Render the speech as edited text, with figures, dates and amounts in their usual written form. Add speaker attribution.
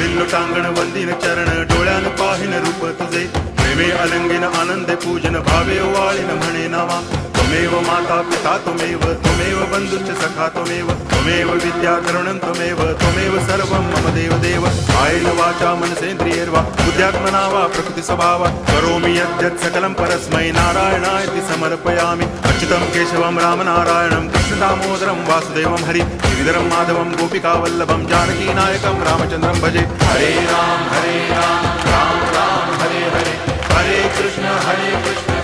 Speaker 1: करिल्लो टांगण वंदिन चरण डोळ्यान पाहिन रूप तुझे प्रेमे अलंगिन आनंदे पूजन भावे वाळीन म्हणे नावा त्वमेव माता पिता त्वमेव बंधुश्च सखा त्वमेव विद्या तरुणं त्वमेव सर्वं मम देव आयेन वाचा मनसेन्द्रियैर्वा बुद्ध्यात्मना वा प्रकृति स्वभावा करोमि यद्यत् सकलं परस्मै नारायणायति समर्पयामि अच्युतं केशवं रामनारायणं कृष्णदामोदरं वासुदेवं हरि गिरिधरं माधवं गोपिकावल्लभं जानकीनायकं रामचन्द्रं भजे हरे राम राम राम हरे हरे हरे कृष्ण